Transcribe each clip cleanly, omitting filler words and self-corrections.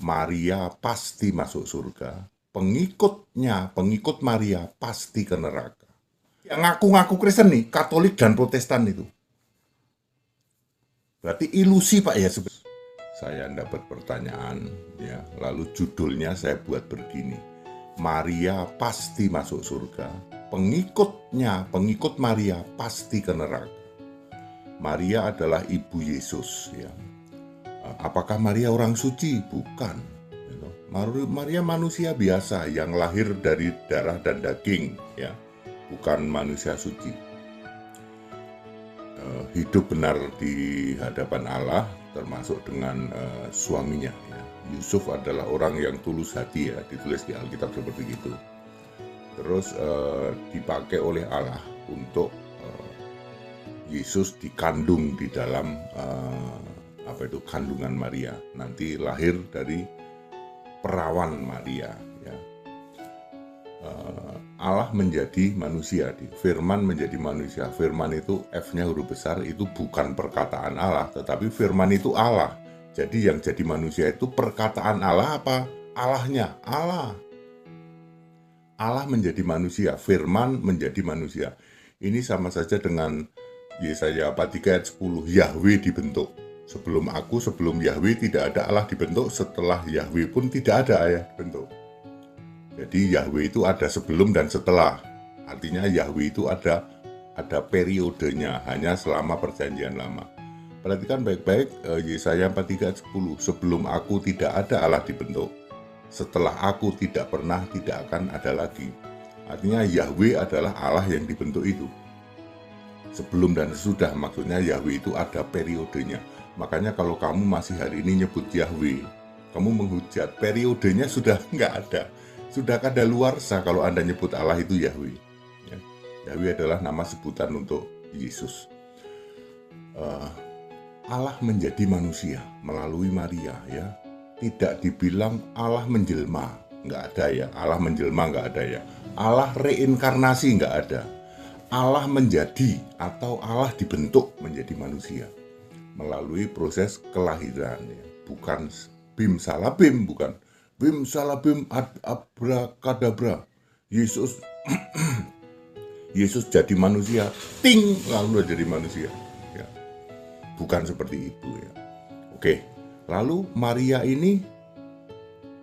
Maria pasti masuk surga, pengikut Maria pasti ke neraka. Yang ngaku-ngaku Kristen nih, Katolik dan Protestan itu. Berarti ilusi Pak ya sebenarnya. Saya dapat pertanyaan, ya, lalu judulnya saya buat begini. Maria pasti masuk surga, pengikut Maria pasti ke neraka. Maria adalah ibu Yesus, ya. Apakah Maria orang suci? Bukan. Maria manusia biasa yang lahir dari darah dan daging, ya, bukan manusia suci. Hidup benar di hadapan Allah, termasuk dengan suaminya. Ya. Yusuf adalah orang yang tulus hati, ya, ditulis di Alkitab seperti itu. Terus dipakai oleh Allah untuk Yesus dikandung di dalam kandungan Maria. Nanti lahir dari perawan Maria. Ya. Allah menjadi manusia, Firman menjadi manusia. Firman itu F-nya huruf besar, itu bukan perkataan Allah, tetapi Firman itu Allah. Jadi yang jadi manusia itu perkataan Allah apa? Allahnya, Allah. Allah menjadi manusia, Firman menjadi manusia. Ini sama saja dengan Yesaya 43 ayat 10, Yahweh dibentuk. Sebelum Yahweh tidak ada Allah dibentuk, setelah Yahweh pun tidak ada Allah dibentuk. Jadi Yahweh itu ada sebelum dan setelah. Artinya Yahweh itu ada periodenya, hanya selama perjanjian lama. Perhatikan baik-baik Yesaya 43 ayat 10. Sebelum aku tidak ada Allah dibentuk, setelah aku tidak pernah, tidak akan ada lagi. Artinya Yahweh adalah Allah yang dibentuk itu. Sebelum dan sesudah, maksudnya Yahweh itu ada periodenya. Makanya kalau kamu masih hari ini nyebut Yahweh, kamu menghujat, periodenya sudah nggak ada. Sudah kadaluarsa kalau Anda nyebut Allah itu Yahweh. Ya. Yahweh adalah nama sebutan untuk Yesus. Allah menjadi manusia melalui Maria, ya. Tidak dibilang Allah menjelma, nggak ada ya. Allah menjelma nggak ada ya. Allah reinkarnasi nggak ada. Allah menjadi atau Allah dibentuk menjadi manusia melalui proses kelahiran, ya. Bukan bim salabim, bukan bim salabim abrakadabra. Yesus jadi manusia, ting, lalu jadi manusia, ya. Bukan seperti itu, ya. Oke, lalu Maria ini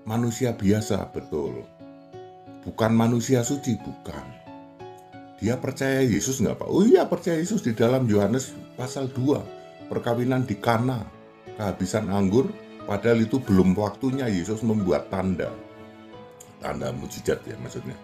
manusia biasa, betul. Bukan manusia suci, bukan. Dia percaya Yesus nggak Pak? Oh iya, percaya Yesus. Di dalam Yohanes pasal 2, perkawinan di Kana, kehabisan anggur, padahal itu belum waktunya Yesus membuat tanda mujizat, ya, maksudnya.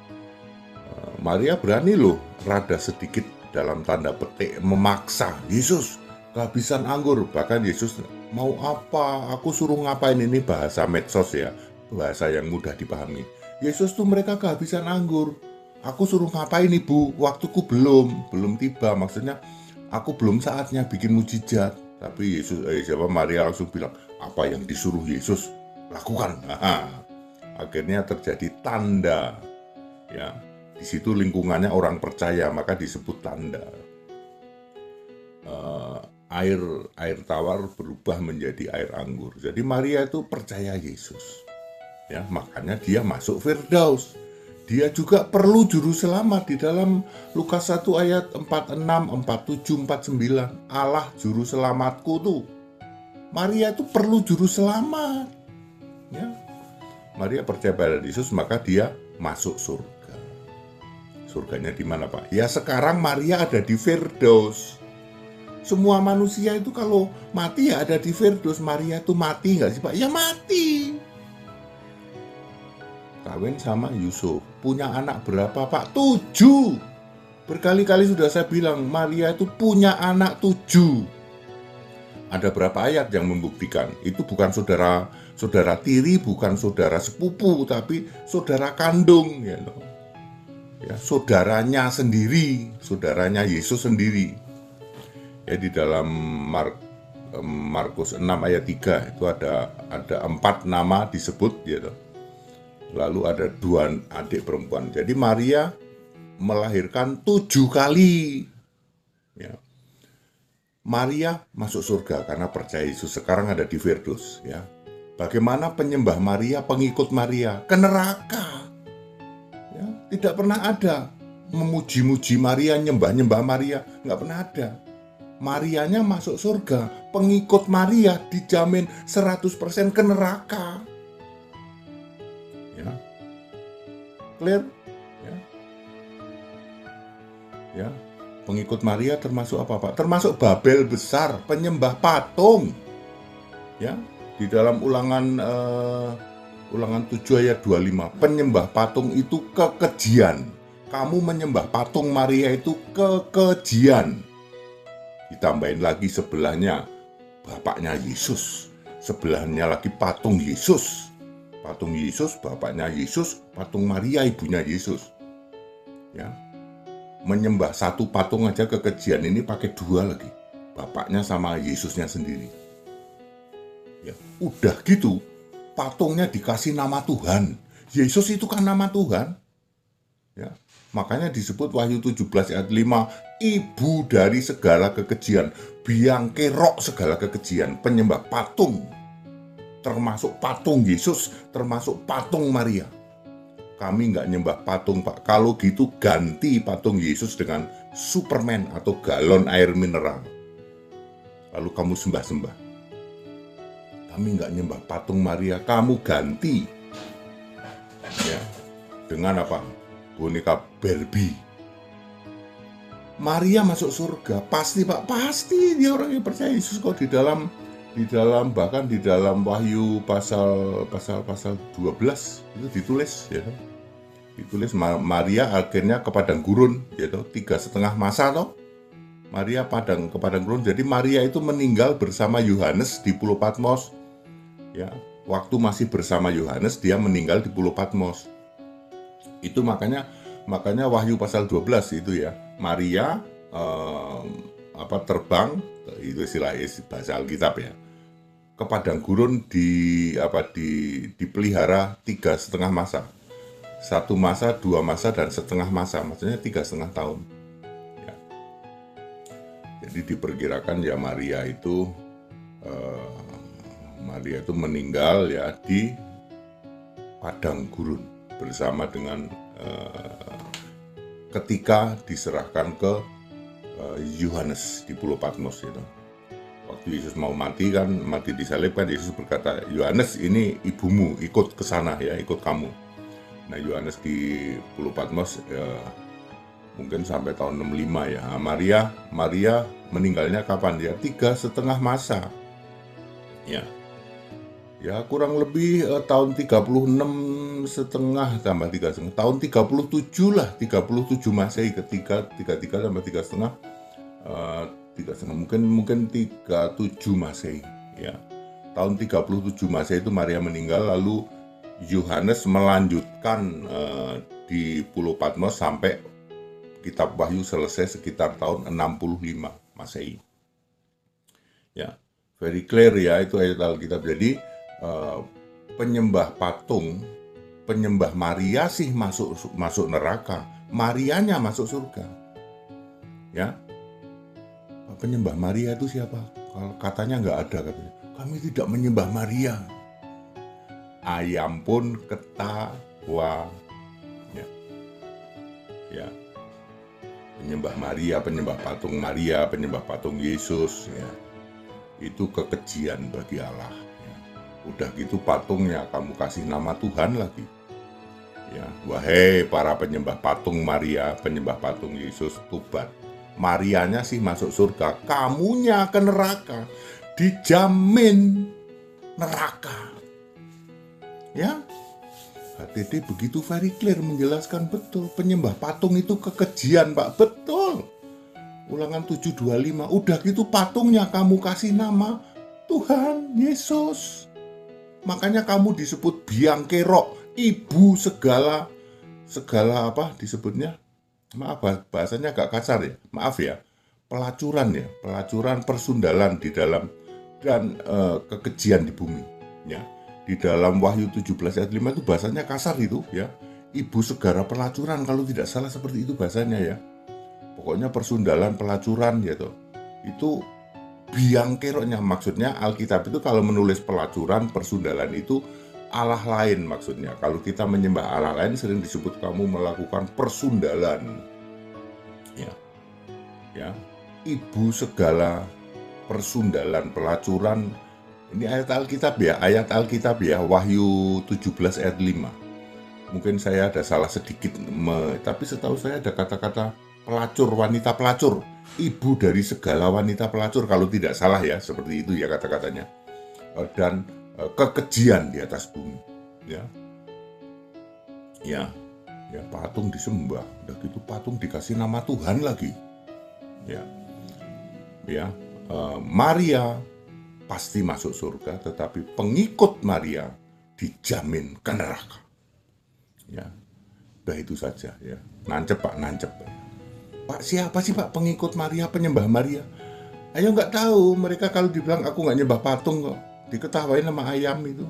Maria berani loh, rada sedikit dalam tanda petik memaksa Yesus kehabisan anggur. Bahkan Yesus mau apa, aku suruh ngapain, ini bahasa medsos, ya, bahasa yang mudah dipahami. Yesus tuh mereka kehabisan anggur, aku suruh ngapain ibu, waktuku belum tiba, maksudnya aku belum saatnya bikin mujizat. Tapi Maria langsung bilang, apa yang disuruh Yesus lakukan. Akhirnya terjadi tanda, ya. Di situ lingkungannya orang percaya, maka disebut tanda. Air tawar berubah menjadi air anggur. Jadi Maria itu percaya Yesus, ya, makanya dia masuk Firdaus. Dia juga perlu juru selamat. Di dalam Lukas 1 ayat 46, 47, 49, Allah juru selamatku tuh. Maria itu perlu juru selamat, ya. Maria percaya pada Yesus, maka dia masuk surga. Surganya di mana Pak? Ya sekarang Maria ada di Firdaus. Semua manusia itu kalau mati ya ada di Firdaus. Maria itu mati nggak sih Pak? Ya mati. Kawin sama Yusuf, punya anak berapa Pak? 7. Berkali-kali sudah saya bilang, Maria itu punya anak 7. Ada berapa ayat yang membuktikan? Itu bukan saudara tiri, bukan saudara sepupu, tapi saudara kandung, ya. Ya, saudaranya sendiri, saudaranya Yesus sendiri. Ya, di dalam Markus 6 ayat 3 itu ada 4 nama disebut, gitu. Lalu ada 2 adik perempuan. Jadi Maria melahirkan 7 kali, ya. Maria masuk surga karena percaya Yesus. Sekarang ada di Firdaus, ya. Bagaimana penyembah Maria, pengikut Maria ke neraka? Ya, tidak pernah ada memuji-muji Maria, nyembah-nyembah Maria, nggak pernah ada. Marianya masuk surga, pengikut Maria dijamin 100% ke neraka. Ya, clear? Ya, pengikut Maria termasuk apa, Pak? Termasuk Babel besar, penyembah patung. Ya, di dalam ulangan 7 ayat 25, penyembah patung itu kekejian. Kamu menyembah patung Maria itu kekejian. Ditambahin lagi sebelahnya bapaknya Yesus, sebelahnya lagi patung Yesus. Patung Yesus, bapaknya Yesus, patung Maria, ibunya Yesus. Ya, menyembah satu patung aja kekejian, ini pakai dua lagi, bapaknya sama Yesusnya sendiri. Ya, udah gitu patungnya dikasih nama Tuhan. Yesus itu kan nama Tuhan. Ya, makanya disebut Wahyu 17 ayat 5, ibu dari segala kekejian, biang kerok segala kekejian, penyembah patung, termasuk patung Yesus, termasuk patung Maria. Kami nggak nyembah patung, Pak. Kalau gitu ganti patung Yesus dengan Superman atau galon air mineral, lalu kamu sembah-sembah. Kami nggak nyembah patung Maria, kamu ganti ya dengan apa? Boneka Barbie. Maria masuk surga, pasti, Pak, pasti. Dia orang yang percaya Yesus kok. Di dalam bahkan di dalam Wahyu pasal 12 itu ditulis, ya, ditulis Maria akhirnya ke padang gurun, ya, 3,5 masa toh. Maria ke padang gurun. Jadi Maria itu meninggal bersama Yohanes di Pulau Patmos. Ya, waktu masih bersama Yohanes dia meninggal di Pulau Patmos. Itu makanya Wahyu pasal 12 itu ya, Maria terbang, itu istilah bahasa Alkitab ya, ke padang gurun dipelihara 3,5 masa. 1 masa, 2 masa, dan setengah masa, maksudnya 3,5 tahun. Ya. Jadi diperkirakan ya Maria itu meninggal ya di padang gurun bersama dengan ketika diserahkan ke Yohanes di Pulau Patmos itu. Waktu Yesus mau mati disalib kan, Yesus berkata, Yohanes ini ibumu, ikut ke sana ya, ikut kamu. Nah, Yohanes di Pulau Patmos mungkin sampai tahun 65 ya. Maria meninggalnya kapan ya? 3,5 masa. Ya kurang lebih tahun 36 setengah tambah 3,5, tahun 37 lah, 37 Masehi, ketika 33 tambah 3,5, 3,5 mungkin 37 Masehi ya. Tahun 37 Masehi itu Maria meninggal, lalu Yohanes melanjutkan di Pulau Patmos sampai kitab Wahyu selesai sekitar tahun 65 Masehi. Ya, very clear ya itu ayat Alkitab. Jadi penyembah patung, penyembah Maria sih masuk neraka, Marianya masuk surga. Ya, penyembah Maria itu siapa? Kalau katanya nggak ada, katanya kami tidak menyembah Maria. Ayam pun ketawa. Ya, penyembah Maria, penyembah patung Maria, penyembah patung Yesus, ya, itu kekejian bagi Allah. Udah gitu patungnya kamu kasih nama Tuhan lagi. Ya, wahai para penyembah patung Maria, penyembah patung Yesus, tobat. Marianya sih masuk surga, kamunya ke neraka. Dijamin neraka. Ya. HTT begitu very clear menjelaskan betul, penyembah patung itu kekejian, Pak. Betul. Ulangan 7:25. Udah gitu patungnya kamu kasih nama Tuhan Yesus. Makanya kamu disebut biang kerok, ibu segala apa disebutnya? Maaf, bahasanya agak kasar ya. Maaf ya. Pelacuran, persundalan di dalam, dan kekejian di bumi. Ya. Di dalam Wahyu 17 ayat 5 itu bahasanya kasar itu ya. Ibu segala pelacuran, kalau tidak salah seperti itu bahasanya ya. Pokoknya persundalan, pelacuran gitu. Itu biang keroknya. Maksudnya Alkitab itu kalau menulis pelacuran, persundalan itu Allah lain maksudnya. Kalau kita menyembah Allah lain sering disebut kamu melakukan persundalan. Ya, ibu segala persundalan, pelacuran. Ini ayat Alkitab ya, Wahyu 17 ayat 5. Mungkin saya ada salah sedikit, tapi setahu saya ada kata-kata pelacur, wanita pelacur, ibu dari segala wanita pelacur, kalau tidak salah ya, seperti itu ya kata-katanya. Dan kekejian di atas bumi. Ya, patung disembah, udah gitu patung dikasih nama Tuhan lagi. Maria pasti masuk surga, tetapi pengikut Maria dijamin ke neraka. Udah itu saja ya. Nancep Pak. Pak, siapa sih Pak pengikut Maria, penyembah Maria? Ayo, nggak tahu. Mereka kalau dibilang aku nggak nyembah patung kok, diketawain sama ayam itu.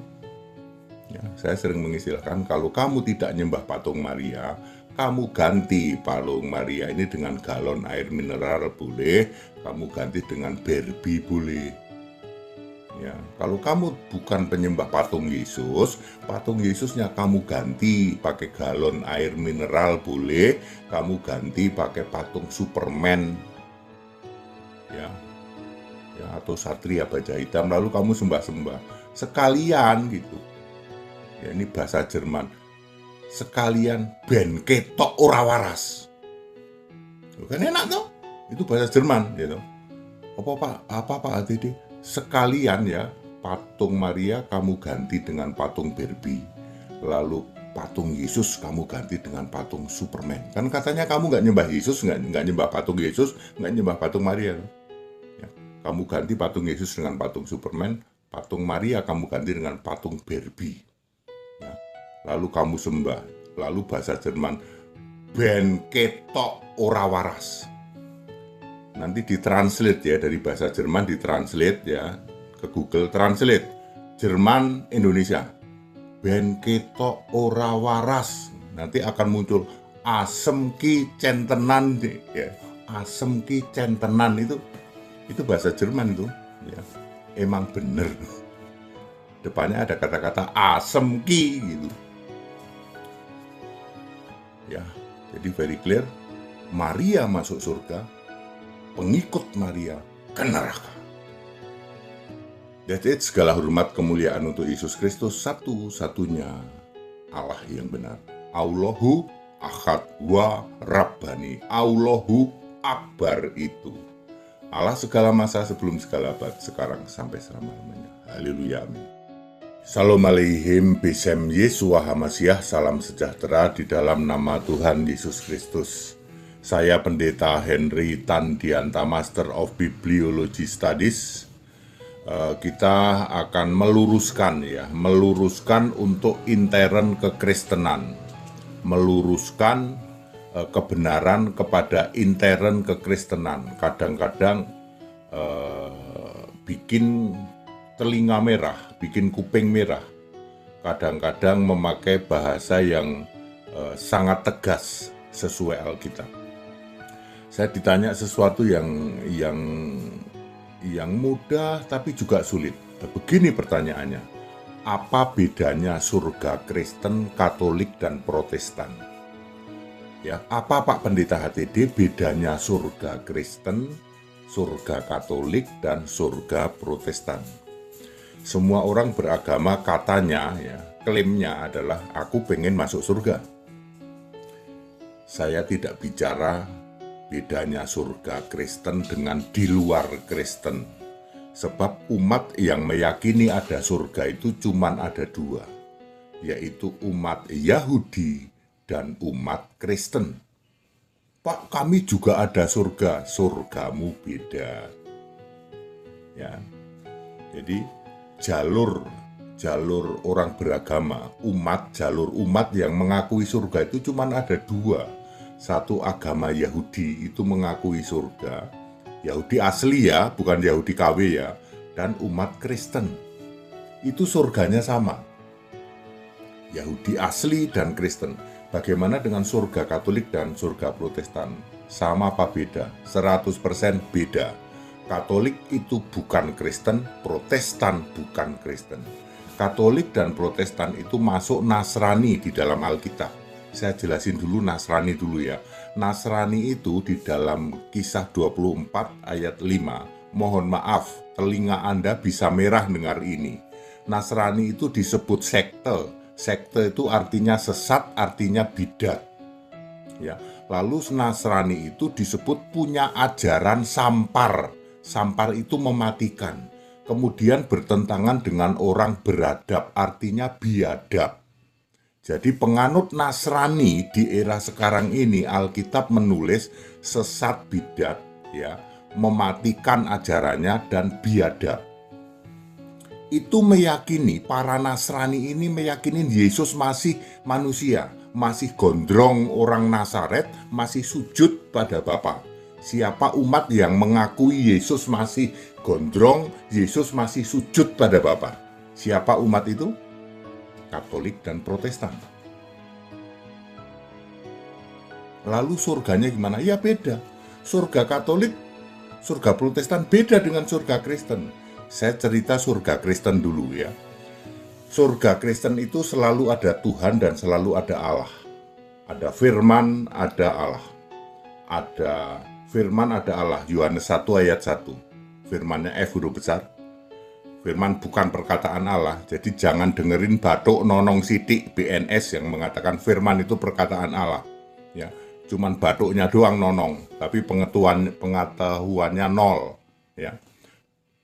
Saya sering mengistilahkan, kalau kamu tidak nyembah patung Maria, kamu ganti patung Maria ini dengan galon air mineral boleh, kamu ganti dengan Barbie boleh. Kalau kamu bukan penyembah patung Yesusnya kamu ganti pakai galon air mineral boleh, kamu ganti pakai patung Superman, atau Satria Baja Hitam, lalu kamu sembah sekalian gitu. Ini bahasa Jerman. Sekalian ben ketok ora waras. Kan enak tuh. Itu bahasa Jerman gitu. Apa Pak ATD? Sekalian ya, patung Maria kamu ganti dengan patung Barbie. Lalu patung Yesus kamu ganti dengan patung Superman. Kan katanya kamu nggak nyembah Yesus, nggak nyembah patung Yesus, nggak nyembah patung Maria. Kamu ganti patung Yesus dengan patung Superman, patung Maria kamu ganti dengan patung Barbie. Lalu kamu sembah. Lalu bahasa Jerman, ben ketok ora waras. Nanti ditranslate ya, dari bahasa Jerman ditranslate ya ke Google Translate Jerman Indonesia, ben ketok ora waras. Nanti akan muncul asem ki centenan ya. Asem ki centenan itu bahasa Jerman itu ya. Emang bener. Depannya ada kata-kata asem ki gitu. Jadi very clear, Maria masuk surga, pengikut Maria ke neraka. Jadi segala hormat kemuliaan untuk Yesus Kristus, satu-satunya Allah yang benar. Allahu Ahad wa Rabbani. Allahu Akbar itu Allah segala masa, sebelum segala abad, sekarang sampai selama-lamanya. Haleluya, amin. Shalom aleihim, Besem Yesua Hamasyah, salam sejahtera di dalam nama Tuhan Yesus Kristus. Saya Pendeta Henry Tandianta, Master of Bibliology Studies. Kita akan meluruskan untuk intern kekristenan, meluruskan kebenaran kepada intern kekristenan. Kadang-kadang bikin telinga merah, bikin kuping merah. Kadang-kadang memakai bahasa yang sangat tegas sesuai Alkitab. Saya ditanya sesuatu yang mudah tapi juga sulit. Begini pertanyaannya, apa bedanya surga Kristen, Katolik, dan Protestan? Ya, apa Pak Pendeta HTD bedanya surga Kristen, surga Katolik, dan surga Protestan? Semua orang beragama katanya, klaimnya adalah aku pengen masuk surga. Saya tidak bicara bedanya surga Kristen dengan di luar Kristen. Sebab umat yang meyakini ada surga itu cuma ada dua, yaitu umat Yahudi dan umat Kristen. Pak, kami juga ada surga. Surgamu beda. Ya. Jadi jalur orang beragama, jalur umat yang mengakui surga itu cuma ada dua. Satu, agama Yahudi itu mengakui surga, Yahudi asli ya, bukan Yahudi KW ya, dan umat Kristen itu surganya sama, Yahudi asli dan Kristen. Bagaimana dengan surga Katolik dan surga Protestan? Sama apa beda? 100% beda. Katolik itu bukan Kristen, Protestan bukan Kristen. Katolik dan Protestan itu masuk Nasrani di dalam Alkitab. Saya jelasin dulu Nasrani dulu ya. Nasrani itu di dalam Kisah 24 ayat 5. Mohon maaf, telinga Anda bisa merah dengar ini. Nasrani itu disebut sekte. Sekte itu artinya sesat, artinya bidat. Ya. Lalu Nasrani itu disebut punya ajaran sampar. Sampar itu mematikan. Kemudian bertentangan dengan orang beradab, artinya biadab. Jadi penganut Nasrani di era sekarang ini, Alkitab menulis sesat bidat, ya, mematikan ajarannya dan biadab. Itu meyakini, para Nasrani ini meyakini Yesus masih manusia, masih gondrong orang Nazaret, masih sujud pada Bapa. Siapa umat yang mengakui Yesus masih gondrong, Yesus masih sujud pada Bapa? Siapa umat itu? Katolik dan Protestan. Lalu surganya gimana? Ya beda. Surga Katolik, surga Protestan beda dengan surga Kristen. Saya cerita surga Kristen dulu ya. Surga Kristen itu selalu ada Tuhan dan selalu ada Allah. Ada firman, ada Allah. Ada firman, ada Allah. Yohanes 1 ayat 1. Firmannya F huruf besar. Firman bukan perkataan Allah. Jadi jangan dengerin batuk nonong sidik BNS yang mengatakan firman itu perkataan Allah. Ya, cuman batuknya doang nonong, tapi pengetahuannya nol. Ya.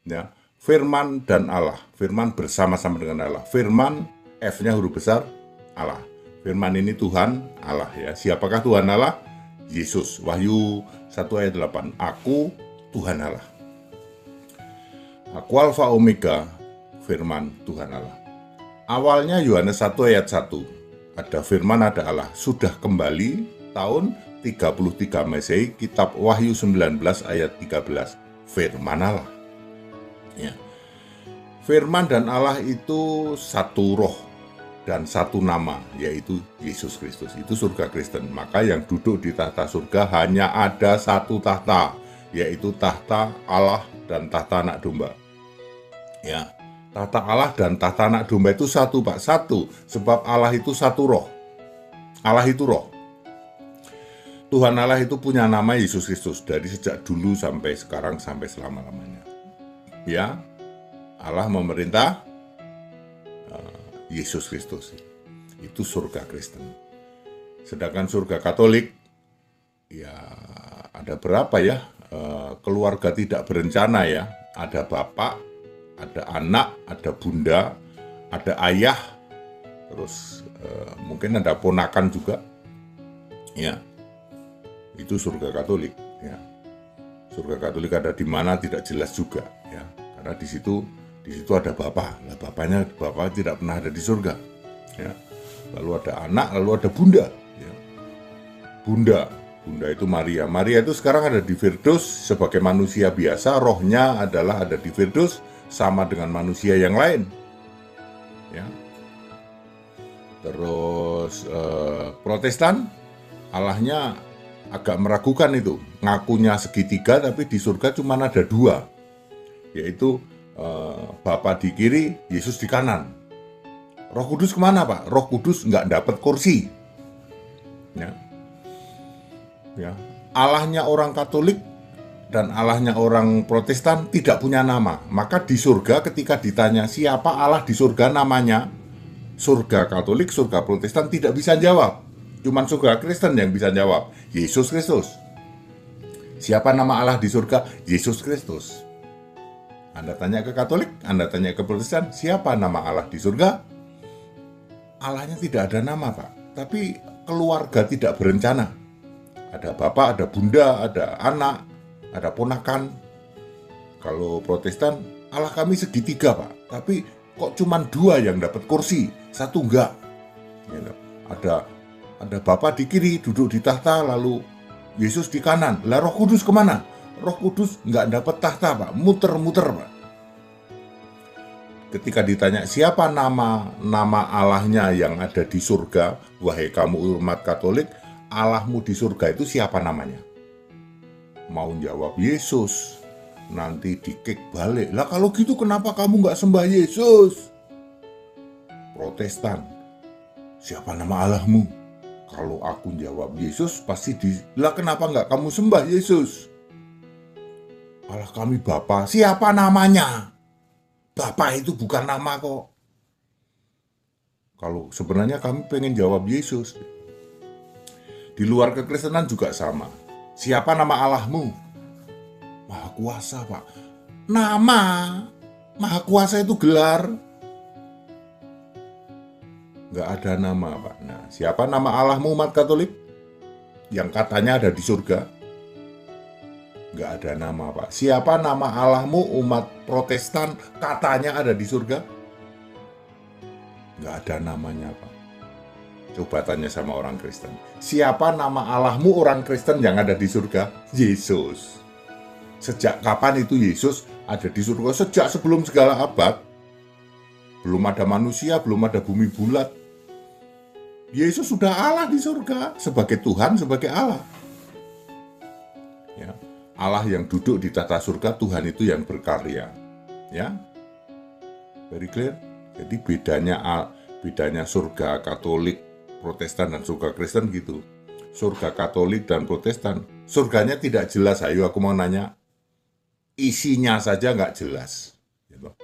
Ya. Firman dan Allah. Firman bersama-sama dengan Allah. Firman F-nya huruf besar Allah. Firman ini Tuhan Allah ya. Siapakah Tuhan Allah? Yesus. Wahyu 1 ayat 8. Aku Tuhan Allah. Aku Alfa Omega, firman Tuhan Allah. Awalnya Yohanes 1 ayat 1. Ada firman, ada Allah. Sudah kembali tahun 33 Masehi, kitab Wahyu 19 ayat 13. Firman Allah. Ya. Firman dan Allah itu satu roh dan satu nama, yaitu Yesus Kristus. Itu surga Kristen. Maka yang duduk di tahta surga hanya ada satu tahta, yaitu tahta Allah dan tahta anak domba. Ya, tahta Allah dan tahta anak domba itu satu, Pak. Satu, sebab Allah itu satu roh. Allah itu roh. Tuhan Allah itu punya nama Yesus Kristus dari sejak dulu sampai sekarang sampai selama-lamanya. Ya, Allah memerintah Yesus Kristus. Itu surga Kristen. Sedangkan surga Katolik, ya ada berapa ya? Keluarga tidak berencana ya. Ada bapak, ada anak, ada bunda, ada ayah, terus mungkin ada ponakan juga. Ya, itu surga Katolik. Ya, surga Katolik ada di mana tidak jelas juga. Ya, karena di situ ada bapak. Nah, bapak tidak pernah ada di surga. Ya, lalu ada anak, lalu ada bunda. Ya. Bunda itu Maria. Maria itu sekarang ada di Firdaus sebagai manusia biasa, rohnya adalah ada di Firdaus sama dengan manusia yang lain. Ya. Terus Protestan, Allahnya agak meragukan itu. Ngakunya segitiga tapi di surga cuma ada dua. Yaitu Bapa di kiri, Yesus di kanan. Roh Kudus kemana Pak? Roh Kudus nggak dapat kursi. Ya. Ya. Allahnya orang Katolik dan Allahnya orang Protestan tidak punya nama. Maka di surga ketika ditanya siapa Allah di surga namanya, surga Katolik, surga Protestan tidak bisa jawab. Cuman surga Kristen yang bisa jawab, Yesus Kristus. Siapa nama Allah di surga? Yesus Kristus. Anda tanya ke Katolik, Anda tanya ke Protestan, siapa nama Allah di surga? Allahnya tidak ada nama Pak, tapi keluarga tidak berencana. Ada bapak, ada bunda, ada anak, ada ponakan. Kalau Protestan, Allah kami segitiga Pak, tapi kok cuma dua yang dapat kursi, satu enggak. Ada bapak di kiri duduk di tahta, lalu Yesus di kanan. Lah Roh Kudus kemana? Roh Kudus nggak dapat tahta Pak, muter-muter Pak. Ketika ditanya siapa nama Allahnya yang ada di surga, wahai kamu umat Katolik, Allahmu di surga itu siapa namanya? Mau jawab Yesus. nanti dikik balik. Lah kalau gitu kenapa kamu nggak sembah Yesus? Protestan, siapa nama Allahmu? Kalau aku jawab Yesus pasti lah kenapa nggak kamu sembah Yesus? Allah kami Bapa. Siapa namanya? Bapa itu bukan nama kok. Kalau sebenarnya kami pengen jawab Yesus. Di luar kekristenan juga sama. Siapa nama Allahmu? Maha Kuasa, Pak. Nama Maha Kuasa itu gelar. Nggak ada nama, Pak. Nah, siapa nama Allahmu umat Katolik? Yang katanya ada di surga? Nggak ada nama, Pak. Siapa nama Allahmu umat Protestan katanya ada di surga? Nggak ada namanya, Pak. Coba tanya sama orang Kristen. Siapa nama Allahmu orang Kristen yang ada di surga? Yesus. Sejak kapan itu Yesus ada di surga? Sejak sebelum segala abad. Belum ada manusia, belum ada bumi bulat. Yesus sudah Allah di surga. Sebagai Tuhan, sebagai Allah. Ya. Allah yang duduk di tata surga, Tuhan itu yang berkarya. Ya, very clear. Jadi bedanya surga Katolik, Protestan, dan surga Kristen gitu. Surga Katolik dan Protestan, surganya tidak jelas. Ayo aku mau nanya, isinya saja nggak jelas.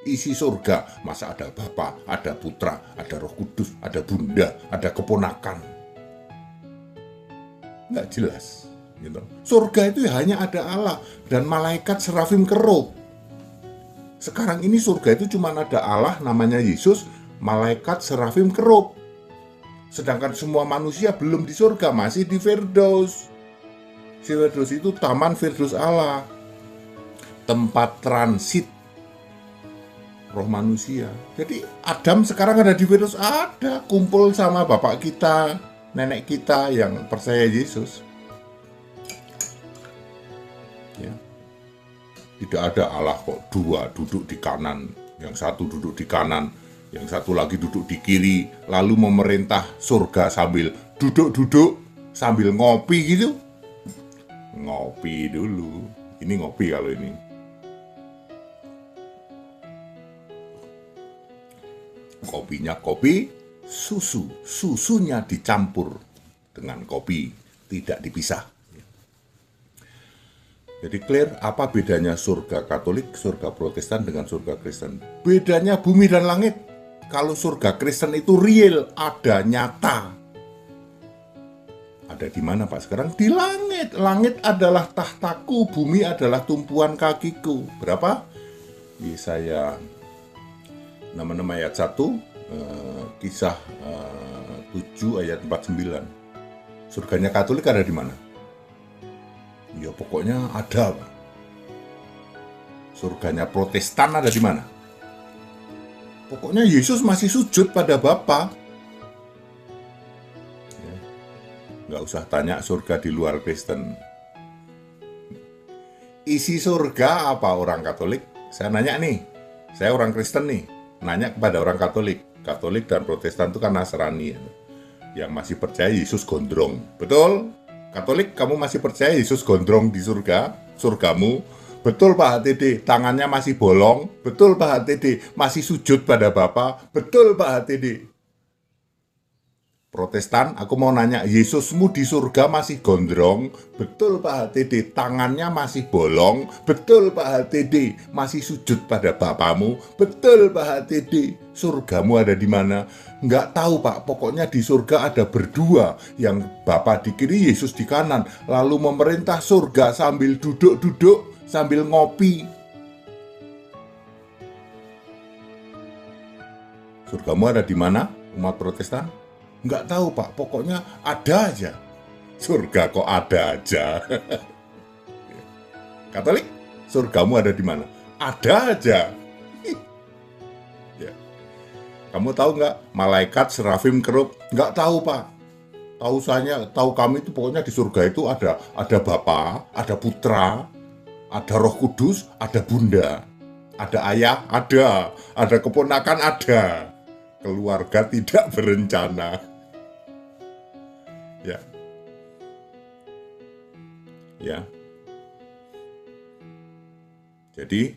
Isi surga, masa ada Bapa, ada Putra, ada Roh Kudus, ada Bunda, ada keponakan. Nggak jelas. Gitu. Surga itu hanya ada Allah dan malaikat serafim kerub. Sekarang ini surga itu cuma ada Allah namanya Yesus, malaikat serafim kerub. Sedangkan semua manusia belum di surga, masih di Firdaus. Firdaus itu taman Firdaus Allah, tempat transit roh manusia. Jadi Adam sekarang ada di Firdaus, ada kumpul sama bapak kita, nenek kita yang percaya Yesus. Ya. Tidak ada Allah kok dua duduk di kanan, yang satu duduk di kanan, yang satu lagi duduk di kiri, lalu memerintah surga sambil duduk-duduk, sambil ngopi gitu. Ngopi dulu. Ini ngopi kalau ini. Kopinya kopi susu, susunya dicampur dengan kopi, tidak dipisah. Jadi clear apa bedanya surga Katolik, surga Protestan dengan surga Kristen. Bedanya bumi dan langit. Kalau surga Kristen itu real, ada, nyata. Ada di mana Pak sekarang? Di langit. Langit adalah tahtaku, bumi adalah tumpuan kakiku. Berapa? Yesaya 66 ayat 1, Kisah 7 ayat 49. Surganya Katolik ada di mana? Ya pokoknya ada. Surganya Protestan ada di mana? Pokoknya Yesus masih sujud pada Bapa. Ya. Nggak usah tanya surga di luar Kristen. Isi surga apa orang Katolik? Saya nanya nih, saya orang Kristen nih, nanya kepada orang Katolik. Katolik dan Protestan itu kan Nasrani ya. Yang masih percaya Yesus gondrong. Betul? Katolik, kamu masih percaya Yesus gondrong di surga? Surgamu? Betul Pak HTD, tangannya masih bolong? Betul Pak HTD, masih sujud pada Bapa? Betul Pak HTD. Protestan, aku mau nanya, Yesusmu di surga masih gondrong? Betul Pak HTD, tangannya masih bolong? Betul Pak HTD, masih sujud pada Bapamu? Betul Pak HTD, surgamu ada di mana? Nggak tahu Pak, pokoknya di surga ada berdua, yang Bapa di kiri, Yesus di kanan, lalu memerintah surga sambil duduk-duduk, sambil ngopi. Surgamu ada di mana, umat Protestan? Nggak tahu Pak, pokoknya ada aja. Surga kok ada aja. Katolik, surgamu ada di mana? Ada aja. Ya. Kamu tahu nggak, malaikat serafim kerub? Nggak tahu Pak. Tahu kami itu pokoknya di surga itu ada Bapa, ada Putra, ada Roh Kudus, ada Bunda, ada ayah, ada keponakan, ada. Keluarga tidak berencana. Ya. Ya. Jadi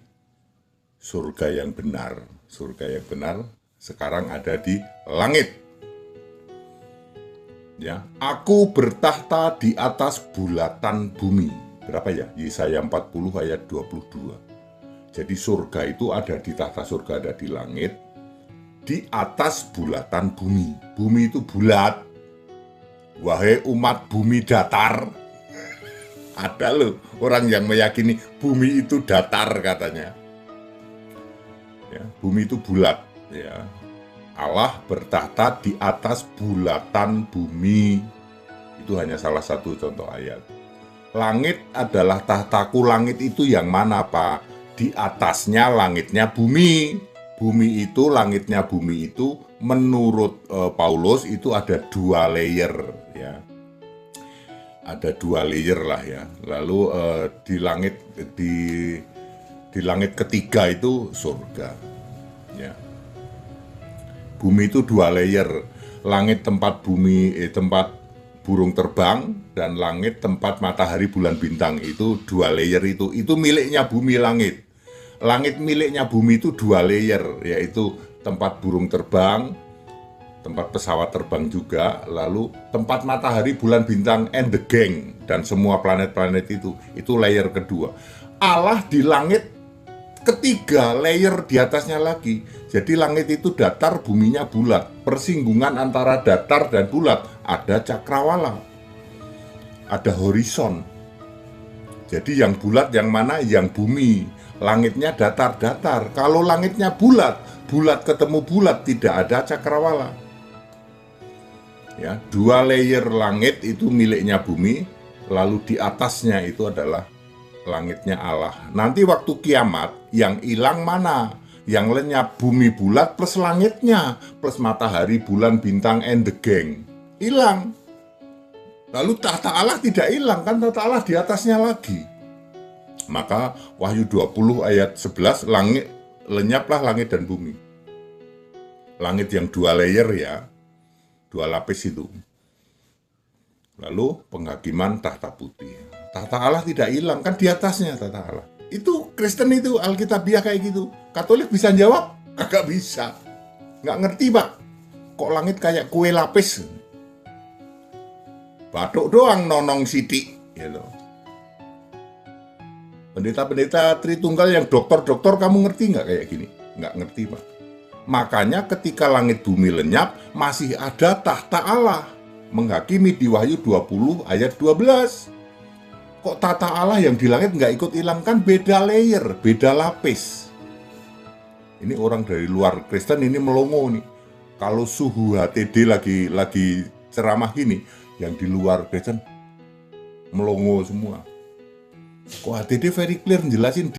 surga yang benar sekarang ada di langit. Ya, aku bertahta di atas bulatan bumi. Berapa ya? Yesaya 40 ayat 22. Jadi surga itu ada di tahta surga, ada di langit, di atas bulatan bumi. Bumi itu bulat. Wahai umat bumi datar. Ada loh orang yang meyakini bumi itu datar katanya. Ya, bumi itu bulat. Ya, Allah bertahta di atas bulatan bumi. Itu hanya salah satu contoh ayat. Langit adalah tahtaku. Langit itu yang mana, Pak? Di atasnya langitnya bumi. Bumi itu, langitnya bumi itu menurut Paulus itu ada 2 layer ya. Ada 2 layer lah ya. Lalu di langit ketiga itu surga. Ya. Bumi itu 2 layer. Langit tempat tempat burung terbang, dan langit tempat matahari bulan bintang. Itu 2 layer itu miliknya bumi. Langit miliknya bumi itu 2 layer, yaitu tempat burung terbang, tempat pesawat terbang juga, lalu tempat matahari bulan bintang and the gang, dan semua planet-planet itu layer kedua. Allah di langit ketiga, layer di atasnya lagi. Jadi langit itu datar, buminya bulat. Persinggungan antara datar dan bulat, ada cakrawala, ada horizon. Jadi yang bulat yang mana? Yang bumi. Langitnya datar-datar. Kalau langitnya bulat ketemu bulat, tidak ada cakrawala. Ya, 2 layer langit itu miliknya bumi, lalu di atasnya itu adalah langitnya Allah. Nanti waktu kiamat, yang hilang mana? Yang lenyap bumi bulat plus langitnya, plus matahari, bulan, bintang, and the gang. Hilang. Lalu tahta Allah tidak hilang, kan tahta Allah di atasnya lagi. Maka Wahyu 20 ayat 11, lenyaplah langit dan bumi. Langit yang 2 layer ya, 2 lapis itu. Lalu penghakiman tahta putih. Tahta Allah tidak hilang, kan di atasnya tahta Allah. Itu Kristen itu, Alkitabiah kayak gitu. Katolik bisa jawab? Kagak bisa. Nggak ngerti, Pak. Kok langit kayak kue lapis? Batuk doang nonong sidik, gitu. Pendeta-pendeta Tritunggal yang dokter-dokter, kamu ngerti nggak kayak gini? Nggak ngerti, Pak. Makanya ketika langit bumi lenyap, masih ada tahta Allah. Menghakimi di Wahyu 20 ayat 12. Kok tahta Allah yang di langit nggak ikut hilang? Kan beda layer, beda lapis. Ini orang dari luar Kristen ini melongo nih. Kalau suhu HTD lagi ceramah gini, yang di luar Kristen melongo semua. Kok HTD very clear jelasin